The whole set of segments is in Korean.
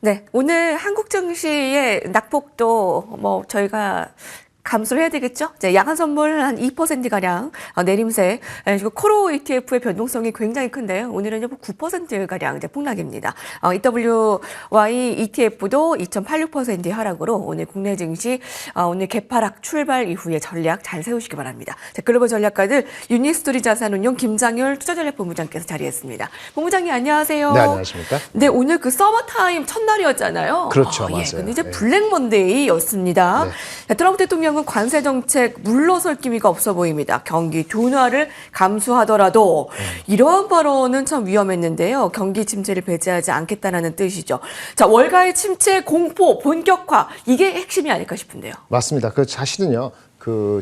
네, 오늘 한국 증시의 낙폭도 저희가 감수를 해야 되겠죠? 이제 야간 선물 한 2%가량 내림세. 그리고 코로 ETF의 변동성이 굉장히 큰데요. 오늘은 9%가량 이제 폭락입니다. EWY ETF도 2.86%의 하락으로 오늘 국내 증시 오늘 개파락 출발 이후에 전략 잘 세우시기 바랍니다. 자, 글로벌 전략가들 유니스토리 자산운용 김장열 투자전략본부장께서 자리했습니다. 본부장님 안녕하세요. 네, 안녕하십니까? 네, 오늘 그 서머타임 첫날이었잖아요. 그렇죠, 맞아요. 근데 이제 블랙 먼데이였습니다. 네. 트럼프 대통령은 관세 정책 물러설 기미가 없어 보입니다. 경기 둔화를 감수하더라도 이러한 발언은 참 위험했는데요. 경기 침체를 배제하지 않겠다는 뜻이죠. 자, 월가의 침체 공포 본격화 이게 핵심이 아닐까 싶은데요. 맞습니다. 사실은요.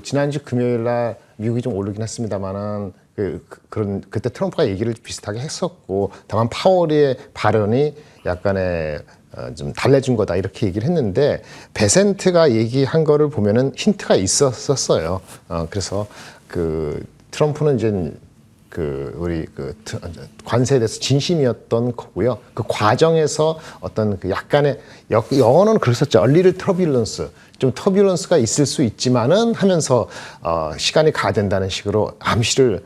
지난주 금요일 날 미국이 좀 오르긴 했습니다만은 그때 트럼프가 얘기를 비슷하게 했었고 다만 파월의 발언이 약간의 좀 달래준 거다 이렇게 얘기를 했는데 베센트가 얘기한 거를 보면은 힌트가 있었어요. 그래서 트럼프는 이제 우리 관세에 대해서 진심이었던 거고요. 그 과정에서 어떤 약간의 영어는 그랬었죠. 얼리를 터뷸런스, 좀 터뷸런스가 있을 수 있지만은 하면서 시간이 가야 된다는 식으로 암시를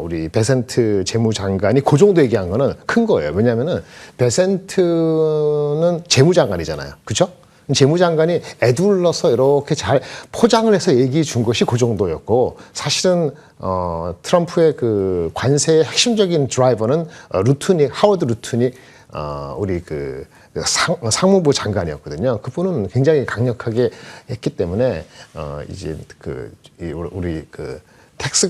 우리 베센트 재무장관이 그 정도 얘기한 거는 큰 거예요. 왜냐하면은 베센트는 재무장관이잖아요. 그죠? 재무장관이 애둘러서 이렇게 잘 포장을 해서 얘기해 준 것이 그 정도였고 사실은 트럼프의 관세의 핵심적인 드라이버는 하워드 루트닉 우리 상무부 장관이었거든요. 그분은 굉장히 강력하게 했기 때문에 이제 우리 텍스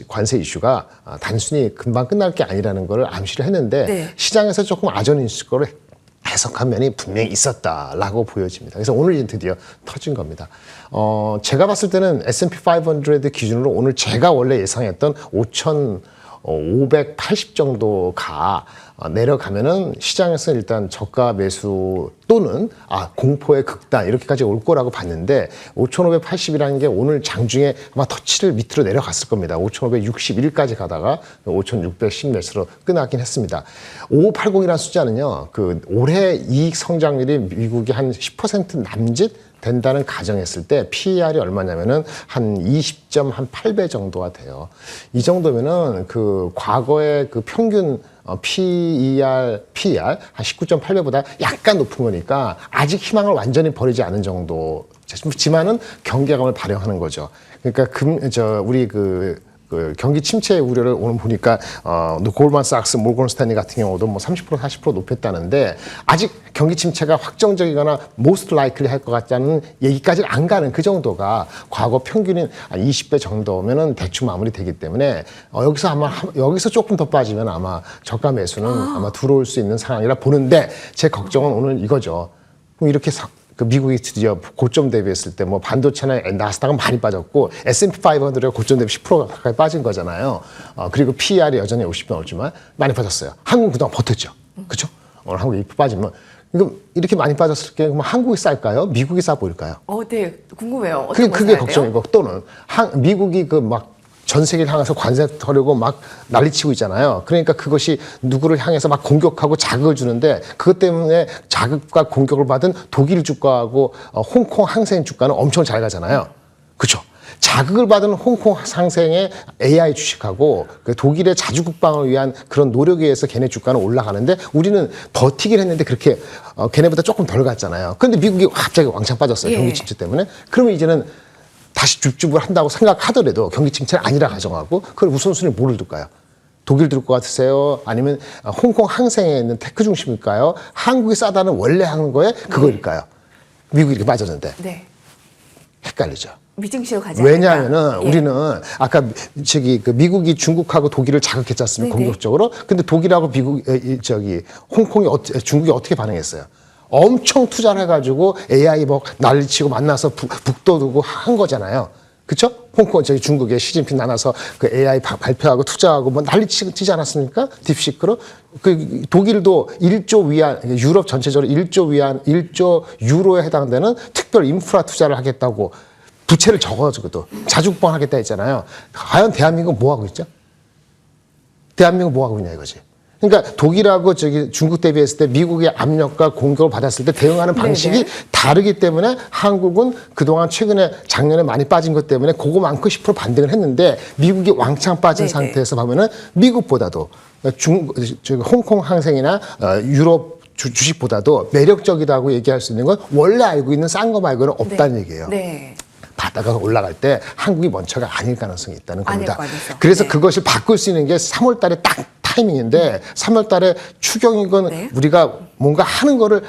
관세 이슈가 단순히 금방 끝날 게 아니라는 걸 암시를 했는데 네. 시장에서 조금 아전인 거를 해석한 면이 분명히 있었다라고 보여집니다. 그래서 오늘 이제 드디어 터진 겁니다. 제가 봤을 때는 S&P 500 기준으로 오늘 제가 원래 예상했던 5,580 정도가 내려가면은 시장에서 일단 저가 매수 또는 공포의 극단 이렇게까지 올 거라고 봤는데 5,580이라는 게 오늘 장중에 아마 터치를 밑으로 내려갔을 겁니다. 5,561까지 가다가 5,610 몇으로 끝나긴 했습니다. 5580이라는 숫자는요, 올해 이익 성장률이 미국이 한 10% 남짓 된다는 가정했을 때 PER이 얼마냐면은 한 20.8배 정도가 돼요. 이 정도면은 과거의 평균 PER 한 19.8배보다 약간 높은 거니까 아직 희망을 완전히 버리지 않은 정도지만은 경계감을 발휘하는 거죠. 그러니까 우리 경기 침체 우려를 오늘 보니까 골드만삭스, 모건 스탠리 같은 경우도 30% 40% 높였다는데 아직 경기 침체가 확정적이거나 most likely 할 것 같다는 얘기까지는 안 가는 그 정도가 과거 평균인 한 20배 정도면은 대충 마무리되기 때문에 여기서 조금 더 빠지면 아마 저가 매수는 아마 들어올 수 있는 상황이라 보는데 제 걱정은 오늘 이거죠. 그럼 이렇게 미국이 드디어 고점 대비했을 때 반도체나 나스닥은 많이 빠졌고 S&P 500가 고점 대비 10% 가까이 빠진 거잖아요. 그리고 PER이 여전히 50배 넘지만 많이 빠졌어요. 한국은 그동안 버텼죠. 그렇죠? 오늘 한국이 빠지면 이렇게 많이 빠졌을 게 그럼 한국이 쌀까요? 미국이 싸 보일까요? 네, 궁금해요. 그게 걱정이고 또는 미국이 전 세계를 향해서 관세 털려고 막 난리치고 있잖아요. 그러니까 그것이 누구를 향해서 막 공격하고 자극을 주는데 그것 때문에 자극과 공격을 받은 독일 주가하고 홍콩 항생 주가는 엄청 잘 가잖아요. 그렇죠? 자극을 받은 홍콩 상생의 AI 주식하고 독일의 자주 국방을 위한 그런 노력에 의해서 걔네 주가는 올라가는데 우리는 버티긴 했는데 그렇게 걔네보다 조금 덜 갔잖아요. 그런데 미국이 갑자기 왕창 빠졌어요. 경기 침체 때문에. 그러면 이제는 다시 줍줍을 한다고 생각하더라도 경기 침체는 아니라 가정하고 그걸 우선순위를 뭐를 둘까요? 독일 둘 것 같으세요? 아니면 홍콩 항생에 있는 테크 중심일까요? 한국이 싸다는 원래 하는 거에 그거일까요? 미국이 이렇게 빠졌는데 헷갈리죠. 미증시로 가지 왜냐하면은 우리는 아까 미국이 중국하고 독일을 자극했지 않습니까? 공격적으로. 근데 독일하고 홍콩이 중국이 어떻게 반응했어요? 엄청 투자를 해가지고 AI 난리치고 만나서 북돋우고 한 거잖아요. 그쵸? 홍콩, 중국의 시진핑 만나서 AI 발표하고 투자하고 난리치지 않았습니까? 딥시크로. 독일도 1조 위안, 유럽 전체적으로 1조 유로에 해당되는 특별 인프라 투자를 하겠다고 부채를 적어가지고도 자주국방 하겠다 했잖아요. 과연 대한민국은 뭐 하고 있죠? 대한민국 뭐 하고 있냐 이거지. 그러니까 독일하고 중국 대비했을 때 미국의 압력과 공격을 받았을 때 대응하는 방식이 네네. 다르기 때문에 한국은 그동안 최근에 작년에 많이 빠진 것 때문에 그거만큼 10% 반등을 했는데 미국이 왕창 빠진 네네. 상태에서 보면은 미국보다도 홍콩 항생이나 유럽 주식보다도 매력적이다고 얘기할 수 있는 건 원래 알고 있는 싼 거 말고는 없다는 얘기예요. 네. 바다가 올라갈 때 한국이 먼저가 아닐 가능성이 있다는 아닐 겁니다. 가능성. 그래서 네. 그것을 바꿀 수 있는 게 3월 달에 딱 타이밍인데 3월 달에 추경이건 네. 우리가 뭔가 하는 거를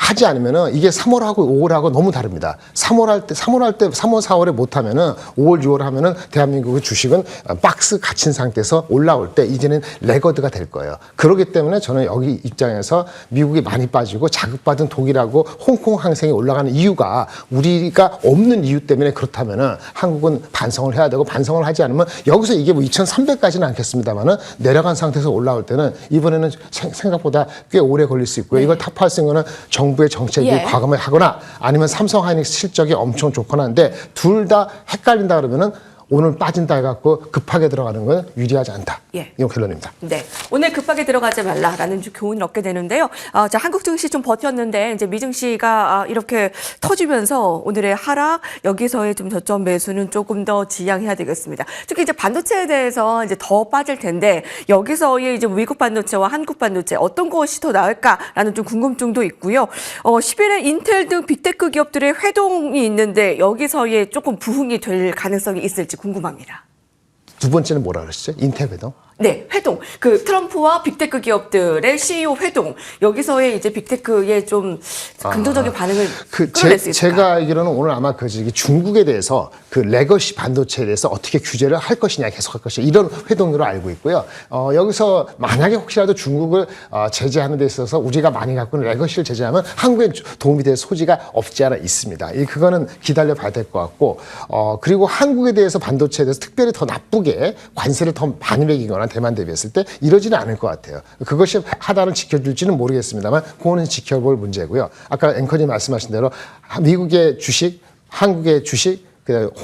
하지 않으면은 이게 3월하고 5월하고 너무 다릅니다. 3월, 4월에 못하면은 5월, 6월 하면은 대한민국의 주식은 박스 갇힌 상태에서 올라올 때 이제는 레거드가 될 거예요. 그렇기 때문에 저는 여기 입장에서 미국이 많이 빠지고 자극받은 독일하고 홍콩 항생이 올라가는 이유가 우리가 없는 이유 때문에 그렇다면은 한국은 반성을 해야 되고 반성을 하지 않으면 여기서 이게 뭐 2,300까지는 않겠습니다만은 내려간 상태에서 올라올 때는 이번에는 생각보다 꽤 오래 걸릴 수 있고요. 이걸 타파할 수 있는 거는 정부의 정책이 예. 과감하거나 아니면 삼성하이닉스 실적이 엄청 좋거나 한데 둘 다 헷갈린다 그러면은 오늘 빠진다 해갖고 급하게 들어가는 건 유리하지 않다. 예. 이건 결론입니다. 네, 오늘 급하게 들어가지 말라라는 좀 교훈을 얻게 되는데요. 자, 한국 증시 좀 버텼는데 이제 미 증시가 이렇게 터지면서 오늘의 하락 여기서의 좀 저점 매수는 조금 더 지양해야 되겠습니다. 특히 이제 반도체에 대해서 이제 더 빠질 텐데 여기서의 이제 미국 반도체와 한국 반도체 어떤 것이 더 나을까라는 좀 궁금증도 있고요. 10일에 인텔 등 빅테크 기업들의 회동이 있는데 여기서의 조금 부흥이 될 가능성이 있을지 궁금합니다. 두 번째는 뭐라 그러시죠? 인텔 회동? 네, 회동. 그 트럼프와 빅테크 기업들의 CEO 회동. 여기서의 이제 빅테크의 좀 긍정적인 반응을 끌어낼 수 있을까? 제가 알기로는 오늘 아마 중국에 대해서 그 레거시 반도체에 대해서 어떻게 규제를 할 것이냐, 계속 할 것이냐 이런 회동으로 알고 있고요. 여기서 만약에 혹시라도 중국을 제재하는 데 있어서 우리가 많이 갖고 있는 레거시를 제재하면 한국에 도움이 될 소지가 없지 않아 있습니다. 그거는 기다려 봐야 될 것 같고, 그리고 한국에 대해서 반도체에 대해서 특별히 더 나쁘게 관세를 더 많이 매기거나 대만 대비했을 때 이러지는 않을 것 같아요. 그것이 하단을 지켜줄지는 모르겠습니다만 그거는 지켜볼 문제고요. 아까 앵커님 말씀하신 대로 미국의 주식, 한국의 주식,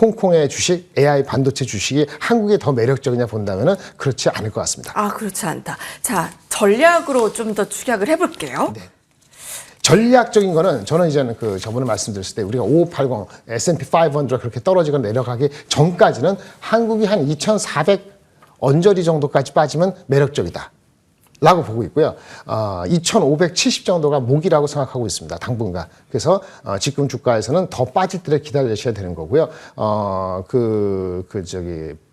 홍콩의 주식, AI 반도체 주식이 한국에 더 매력적이냐 본다면은 그렇지 않을 것 같습니다. 그렇지 않다. 자, 전략으로 좀 더 축약을 해볼게요. 네. 전략적인 거는 저는 이제는 저번에 말씀드렸을 때 우리가 5580 S&P 500 그렇게 떨어지거나 내려가기 전까지는 한국이 한 2,400 언저리 정도까지 빠지면 매력적이다 라고 보고 있고요. 2,570 정도가 목이라고 생각하고 있습니다. 당분간. 그래서 지금 주가에서는 더 빠질 때를 기다리셔야 되는 거고요.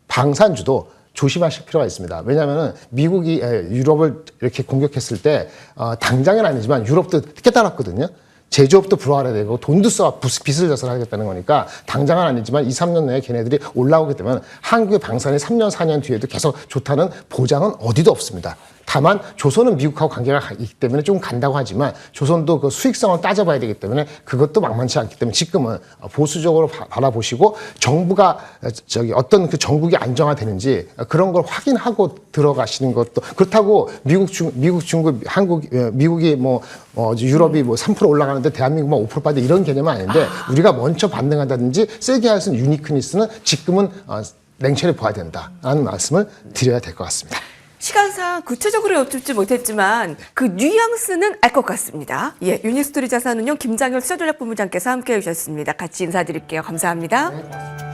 방산주도 조심하실 필요가 있습니다. 왜냐하면 미국이 유럽을 이렇게 공격했을 때 당장은 아니지만 유럽도 깨달았거든요. 제조업도 불화해야 되고 돈도 써 빚을 져서 하겠다는 거니까 당장은 아니지만 2, 3년 내에 걔네들이 올라오게 되면 한국의 방산이 3년, 4년 뒤에도 계속 좋다는 보장은 어디도 없습니다. 다만 조선은 미국하고 관계가 있기 때문에 좀 간다고 하지만 조선도 그 수익성을 따져봐야 되기 때문에 그것도 만만치 않기 때문에 지금은 보수적으로 바라보시고 정부가 어떤 그 정국이 안정화되는지 그런 걸 확인하고 들어가시는 것도 그렇다고 미국, 중국, 한국, 미국이 유럽이 3% 올라가는데 대한민국만 5% 빠져 이런 개념은 아닌데 우리가 먼저 반등한다든지 세게 할 수 있는 유니크니스는 지금은 냉철히 봐야 된다라는 말씀을 드려야 될 것 같습니다. 시간상 구체적으로 여쭙지 못했지만 그 뉘앙스는 알 것 같습니다. 예, 유니스토리 자산운용 김장열 수사전략본부장께서 함께해 주셨습니다. 같이 인사드릴게요. 감사합니다.